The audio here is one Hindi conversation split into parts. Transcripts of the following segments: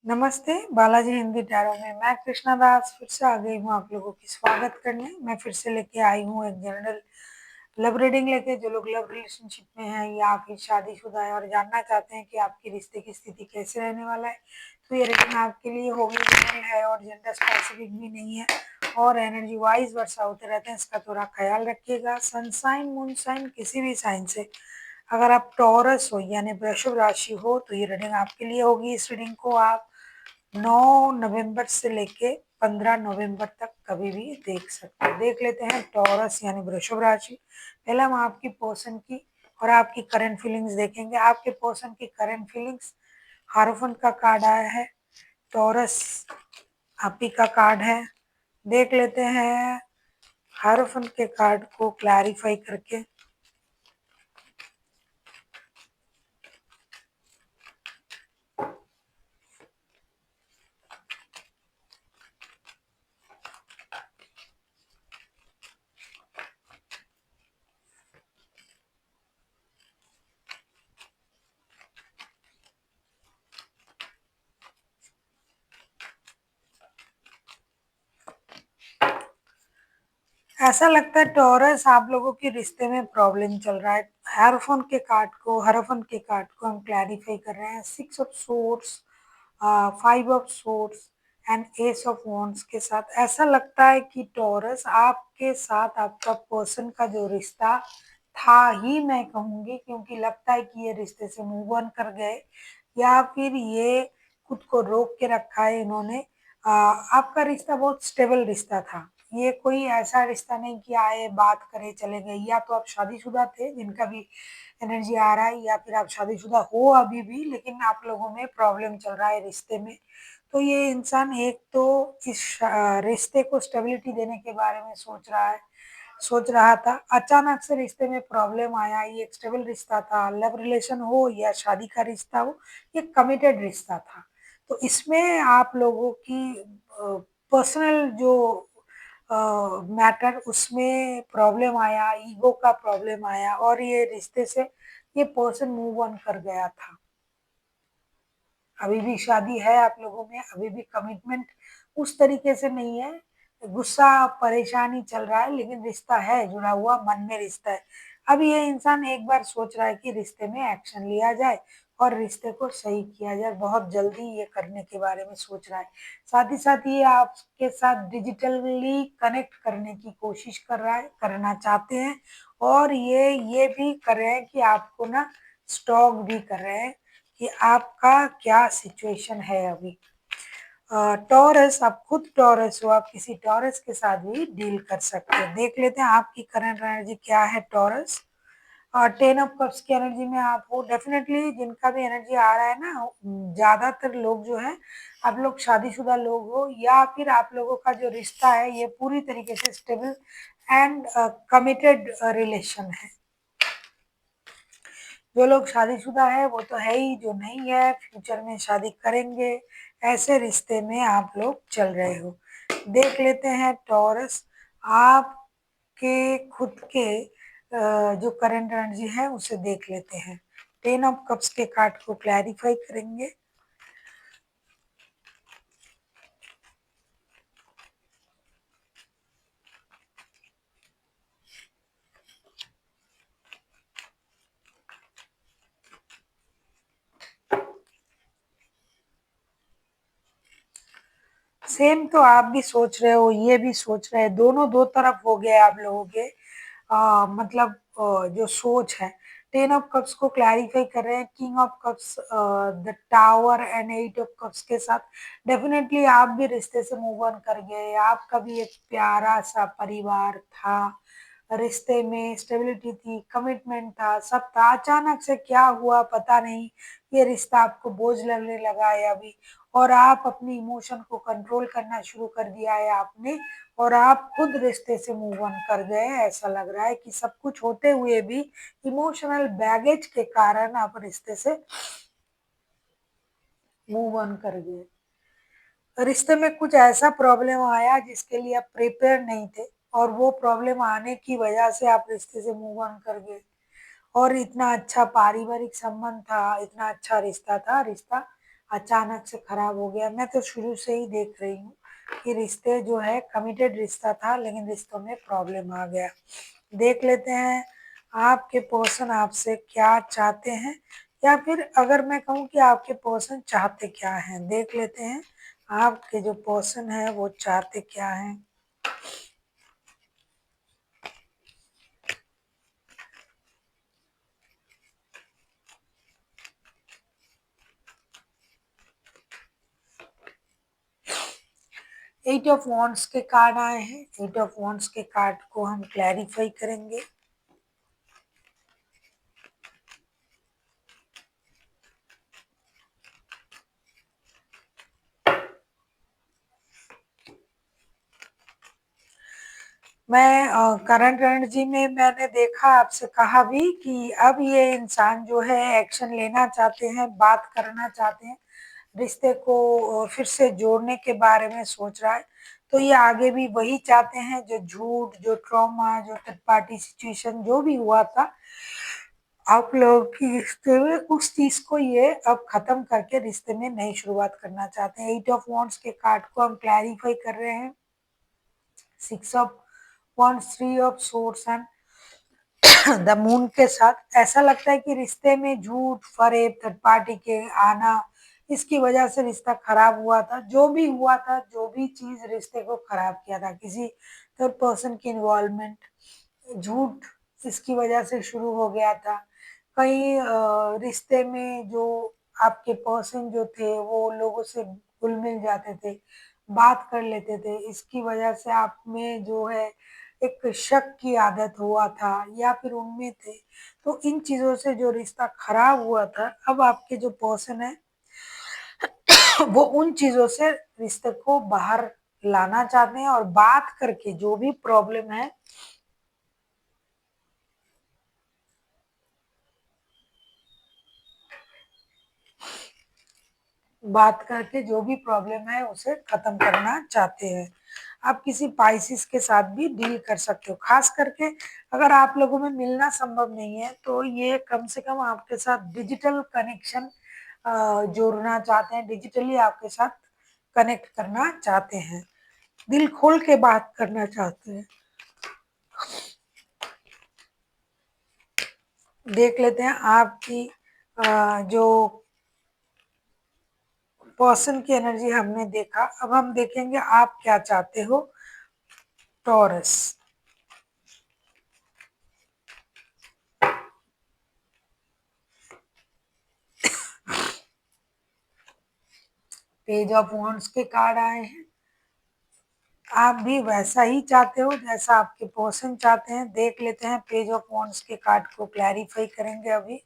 नमस्ते, बालाजी हिंदी टैरो में मैं कृष्णा दास फिर से आ गई हूँ आप लोगों की स्वागत करने। मैं फिर से लेके आई हूँ एक जनरल लव रीडिंग लेके। जो लोग लव रिलेशनशिप में हैं या फिर शादीशुदा है और जानना चाहते हैं कि आपके रिश्ते की स्थिति कैसे रहने वाला है, तो ये रीडिंग आपके लिए होगी। जनरल है और जेंडर स्पेसिफिक भी नहीं है और एनर्जी वाइज वर्षा होते रहते हैं, इसका थोड़ा ख्याल रखिएगा। सनसाइन मून साइन किसी भी साइन से अगर आप टॉरस हो यानी वृषभ राशि हो तो ये रीडिंग आपके लिए होगी। इस रीडिंग को आप 9 नवंबर से लेके 15 नवंबर तक कभी भी देख सकते हैं। देख लेते हैं टॉरस यानी वृषभ राशि। पहले हम आपकी पर्सन की और आपकी करंट फीलिंग्स देखेंगे। आपके पर्सन की करंट फीलिंग्स, हारोफन का कार्ड आया है, टॉरस आप ही का कार्ड है। देख लेते हैं हारोफन के कार्ड को क्लैरिफाई करके। ऐसा लगता है टॉरस आप लोगों के रिश्ते में प्रॉब्लम चल रहा है। हरफन के कार्ड को हम क्लैरिफाई कर रहे हैं। 6 of swords, 5 of swords and S of wands के साथ ऐसा लगता है कि टॉरस आपके साथ आपका पर्सन का जो रिश्ता था ही मैं कहूंगी, क्योंकि लगता है कि ये रिश्ते से मूव ऑन कर गए या फिर ये खुद को रोक के रखा है इन्होंने। आपका रिश्ता बहुत स्टेबल रिश्ता था। ये कोई ऐसा रिश्ता नहीं कि आए बात करे चले गए। या तो आप शादीशुदा थे जिनका भी एनर्जी आ रहा है, या फिर आप शादीशुदा हो अभी भी लेकिन आप लोगों में प्रॉब्लम चल रहा है रिश्ते में। तो ये इंसान एक तो इस रिश्ते को स्टेबिलिटी देने के बारे में सोच रहा था। अचानक से रिश्ते में प्रॉब्लम आया। ये एक स्टेबल रिश्ता था, लव रिलेशन हो या शादी का रिश्ता हो, ये कमिटेड रिश्ता था। तो इसमें आप लोगों की पर्सनल जो मैटर उसमें प्रॉब्लम आया, ईगो का प्रॉब्लम आया और ये रिश्ते से ये पर्सन मूव ऑन कर गया था। अभी भी शादी है आप लोगों में, अभी भी कमिटमेंट उस तरीके से नहीं है। गुस्सा परेशानी चल रहा है लेकिन रिश्ता है जुड़ा हुआ, मन में रिश्ता है। अब ये इंसान एक बार सोच रहा है कि रिश्ते में एक्शन लिया जाए और रिश्ते को सही किया जाए। बहुत जल्दी ये करने के बारे में सोच रहा है। साथ ही साथ ये आपके साथ डिजिटली कनेक्ट करने की कोशिश कर रहा है, करना चाहते हैं। और ये भी कर रहे हैं कि आपको ना स्टॉक भी कर रहे हैं कि आपका क्या सिचुएशन है अभी। टॉरस, आप खुद टॉरस हो, आप किसी टॉरस के साथ भी डील कर सकते हैं। देख लेते हैं आपकी करंट एनर्जी क्या है टॉरस। और 10 ऑफ कप्स की एनर्जी में आप हो। डेफिनेटली जिनका भी एनर्जी आ रहा है ना, ज्यादातर लोग जो है, आप लोग शादीशुदा लोग हो या फिर आप लोगों का जो रिश्ता है ये पूरी तरीके से स्टेबल एंड कमिटेड रिलेशन है। जो लोग शादीशुदा है वो तो है ही, जो नहीं है फ्यूचर में शादी करेंगे, ऐसे रिश्ते में आप लोग चल रहे हो। देख लेते हैं टॉरस आपके खुद के जो करंट एनर्जी है उसे देख लेते हैं। 10 ऑफ कप्स के कार्ड को क्लैरिफाई करेंगे। सेम तो आप भी सोच रहे हो, ये भी सोच रहे हैं, दोनों दो तरफ हो गए आप लोगों के। मतलब जो सोच है। 10 ऑफ कप्स को क्लैरिफाई कर रहे हैं। King of cups, the tower and 8 of cups के साथ डेफिनेटली आप भी रिश्ते से मूव ऑन कर गए। आपका भी एक प्यारा सा परिवार था, रिश्ते में स्टेबिलिटी थी, कमिटमेंट था, सब था। अचानक से क्या हुआ पता नहीं, ये रिश्ता आपको बोझ लगने लगा है अभी। और आप अपनी इमोशन को कंट्रोल करना शुरू कर दिया है आपने, और आप खुद रिश्ते से मूव ऑन कर गए। ऐसा लग रहा है कि सब कुछ होते हुए भी इमोशनल बैगेज के कारण आप रिश्ते से मूव ऑन कर गए। रिश्ते में कुछ ऐसा प्रॉब्लम आया जिसके लिए आप प्रिपेयर नहीं थे, और वो प्रॉब्लम आने की वजह से आप रिश्ते से मूव ऑन कर गए। और इतना अच्छा पारिवारिक संबंध था, इतना अच्छा रिश्ता था, रिश्ता अचानक से खराब हो गया। मैं तो शुरू से ही देख रही हूँ कि रिश्ते जो है कमिटेड रिश्ता था, लेकिन रिश्तों में प्रॉब्लम आ गया। देख लेते हैं आपके पर्सन आपसे क्या चाहते हैं, या फिर अगर मैं कहूँ कि आपके पर्सन चाहते क्या हैं। देख लेते हैं आपके जो पर्सन है वो चाहते क्या हैं। एट ऑफ वॉन्ड्स के कार्ड आए हैं। एट ऑफ वॉन्ड्स के कार्ड को हम क्लैरिफाई करेंगे। मैं करंट एनर्जी में मैंने देखा, आपसे कहा भी कि अब ये इंसान जो है एक्शन लेना चाहते हैं, बात करना चाहते हैं, रिश्ते को फिर से जोड़ने के बारे में सोच रहा है। तो ये आगे भी वही चाहते हैं, जो झूठ, जो ट्रॉमा, जो थर्ड पार्टी सिचुएशन जो भी हुआ था आप लोगों की रिश्ते में, उस चीज को ये अब खत्म करके रिश्ते में नई शुरुआत करना चाहते हैं। एट ऑफ वॉन्ड्स के कार्ड को हम क्लैरिफाई कर रहे हैं। Six of wands, three of swords and the moon के साथ ऐसा लगता है कि रिश्ते में झूठ, फरेब, थर्ड पार्टी के आना, इसकी वजह से रिश्ता खराब हुआ था। जो भी हुआ था, जो भी चीज रिश्ते को खराब किया था, किसी थर्ड पर्सन की इन्वॉल्वमेंट, झूठ, इसकी वजह से शुरू हो गया था। कहीं रिश्ते में जो आपके पर्सन जो थे वो लोगों से घुल मिल जाते थे, बात कर लेते थे, इसकी वजह से आप में जो है एक शक की आदत हुआ था या फिर उनमें थे। तो इन चीजों से जो रिश्ता खराब हुआ था, अब आपके जो पर्सन है वो उन चीजों से रिश्ते को बाहर लाना चाहते हैं, और बात करके जो भी प्रॉब्लम है, बात करके जो भी प्रॉब्लम है उसे खत्म करना चाहते हैं। आप किसी पाइसिस के साथ भी डील कर सकते हो। खास करके अगर आप लोगों में मिलना संभव नहीं है तो ये कम से कम आपके साथ डिजिटल कनेक्शन जोड़ना चाहते हैं, डिजिटली आपके साथ कनेक्ट करना चाहते हैं, दिल खोल के बात करना चाहते हैं। देख लेते हैं आपकी जो पर्सन की एनर्जी हमने देखा, अब हम देखेंगे आप क्या चाहते हो टॉरस। पेज ऑफ वॉन्ड्स के कार्ड आए हैं। आप भी वैसा ही चाहते हो जैसा आपके पर्सन चाहते हैं। देख लेते हैं, पेज ऑफ वॉन्ड्स के कार्ड को क्लैरिफाई करेंगे अभी।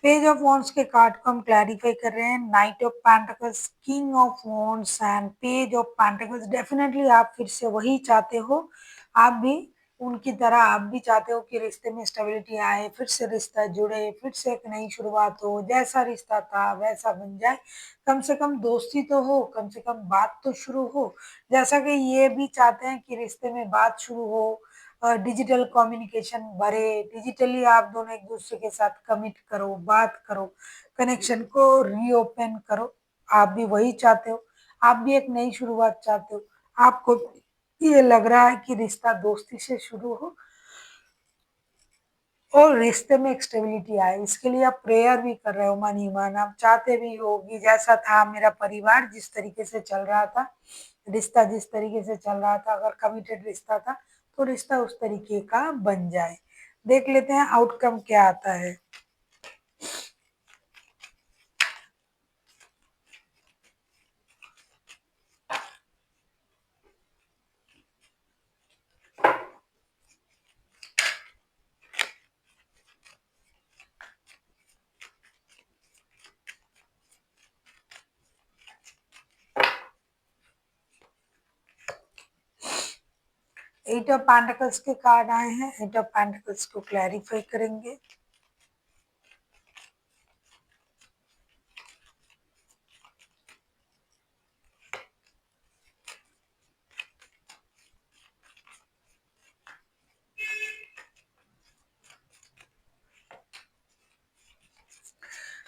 पेज ऑफ वॉन्ड्स के कार्ड को हम क्लैरिफाई कर रहे हैं। Night of pentacles, king of wands and page of pentacles. Definitely आप फिर से वही चाहते हो। आप भी उनकी तरह आप भी चाहते हो कि रिश्ते में स्टेबिलिटी आए, फिर से रिश्ता जुड़े, फिर से एक नई शुरुआत हो, जैसा रिश्ता था वैसा बन जाए। कम से कम दोस्ती तो हो, कम से कम बात तो शुरू हो। जैसा कि ये भी चाहते हैं कि रिश्ते में बात शुरू हो, डिजिटल कम्युनिकेशन बढ़े, डिजिटली आप दोनों एक दूसरे के साथ कमिट करो, बात करो, कनेक्शन को रीओपन करो। आप भी वही चाहते हो। आप भी एक नई शुरुआत चाहते हो। आपको ये लग रहा है कि रिश्ता दोस्ती से शुरू हो और रिश्ते में एक स्टेबिलिटी आए। इसके लिए आप प्रेयर भी कर रहे हो मन ही मन। आप चाहते भी हो कि जैसा था मेरा परिवार, जिस तरीके से चल रहा था, रिश्ता जिस तरीके से चल रहा था, अगर कमिटेड रिश्ता था तो रिश्ता उस तरीके का बन जाए। देख लेते हैं आउटकम क्या आता है। एट ऑफ पेंटिकल्स के कार्ड आए हैं, एट ऑफ पेंटिकल्स को क्लैरिफाई करेंगे।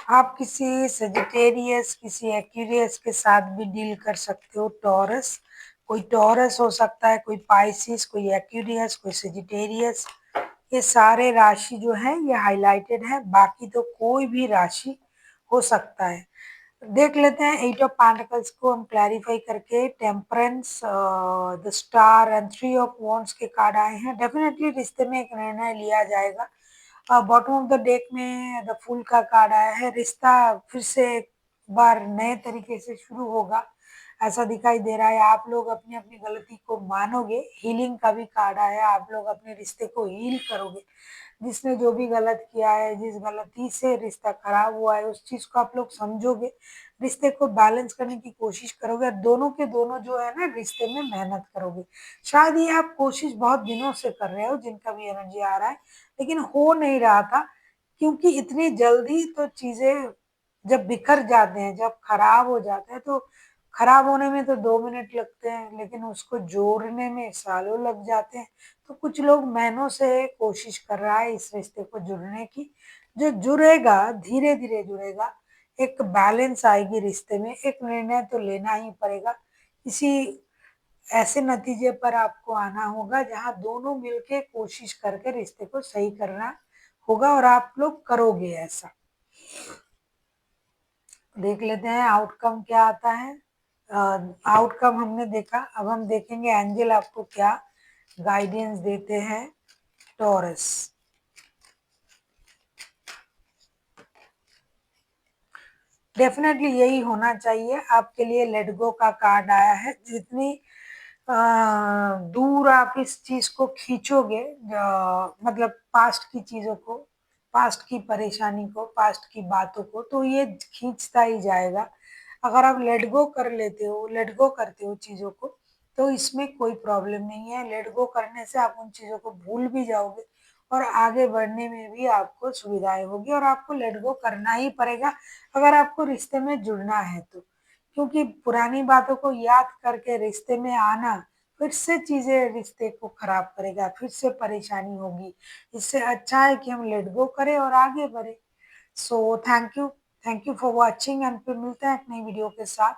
आप किसी सजिटेरियस, किसी एक्वेरियस के साथ भी डील कर सकते हो। टॉरस, कोई टॉरस हो सकता है, कोई पाइसिस, कोई एक्वेरियस, कोई सजिटेरियस। ये सारे राशि जो है ये हाईलाइटेड है, बाकी तो कोई भी राशि हो सकता है। देख लेते हैं एट ऑफ पेंटिकल्स को हम क्लैरिफाई करके। Temperance, the star and three of wands के कार्ड आए हैं। डेफिनेटली रिश्ते में एक निर्णय लिया जाएगा। बॉटम ऑफ द डेक में द फूल का कार्ड आया है। रिश्ता फिर से एक बार नए तरीके से शुरू होगा, ऐसा दिखाई दे रहा है। आप लोग अपनी अपनी गलती को मानोगे। हीलिंग का भी कार्ड आया है, आप लोग अपने रिश्ते को हील करोगे। जिसने जो भी गलत किया है, जिस गलती से रिश्ता खराब हुआ है, उस चीज को आप लोग समझोगे, रिश्ते को बैलेंस करने की कोशिश करोगे, और दोनों के दोनों जो है ना रिश्ते में मेहनत करोगे। शायद ये आप कोशिश बहुत दिनों से कर रहे हो, जिनका भी एनर्जी आ रहा है, लेकिन हो नहीं रहा था, क्योंकि इतनी जल्दी तो चीजें जब बिखर जाते हैं, जब खराब हो जाते हैं, तो खराब होने में तो 2 मिनट लगते हैं, लेकिन उसको जोड़ने में सालों लग जाते हैं। तो कुछ लोग महीनों से कोशिश कर रहा है इस रिश्ते को जुड़ने की। जो जुड़ेगा, धीरे धीरे जुड़ेगा, एक बैलेंस आएगी रिश्ते में। एक निर्णय तो लेना ही पड़ेगा, किसी ऐसे नतीजे पर आपको आना होगा जहां दोनों मिलके कोशिश करके रिश्ते को सही करना होगा, और आप लोग करोगे ऐसा। देख लेते हैं आउटकम क्या आता है। आउटकम हमने देखा, अब हम देखेंगे एंजल आपको क्या गाइडेंस देते हैं। टॉरस, डेफिनेटली यही होना चाहिए आपके लिए। लेट गो का कार्ड आया है। जितनी अ, दूर आप इस चीज को खींचोगे, मतलब पास्ट की चीजों को, पास्ट की परेशानी को, पास्ट की बातों को, तो ये खींचता ही जाएगा। अगर आप लेट गो कर लेते हो, लेट गो करते हो चीजों को, तो इसमें कोई प्रॉब्लम नहीं है। लेट गो करने से आप उन चीजों को भूल भी जाओगे, और आगे बढ़ने में भी आपको सुविधाएं होगी, और आपको लेट गो करना ही पड़ेगा अगर आपको रिश्ते में जुड़ना है तो। क्योंकि पुरानी बातों को याद करके रिश्ते में आना फिर से चीजें रिश्ते को खराब करेगा, फिर से परेशानी होगी। इससे अच्छा है कि हम लेट गो करें और आगे बढ़े। So thank you for watching, and फिर मिलते हैं एक नई वीडियो के साथ।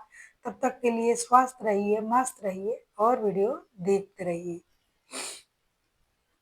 तब तक के लिए स्वस्थ रहिए, मस्त रहिए, और वीडियो देखते रहिए।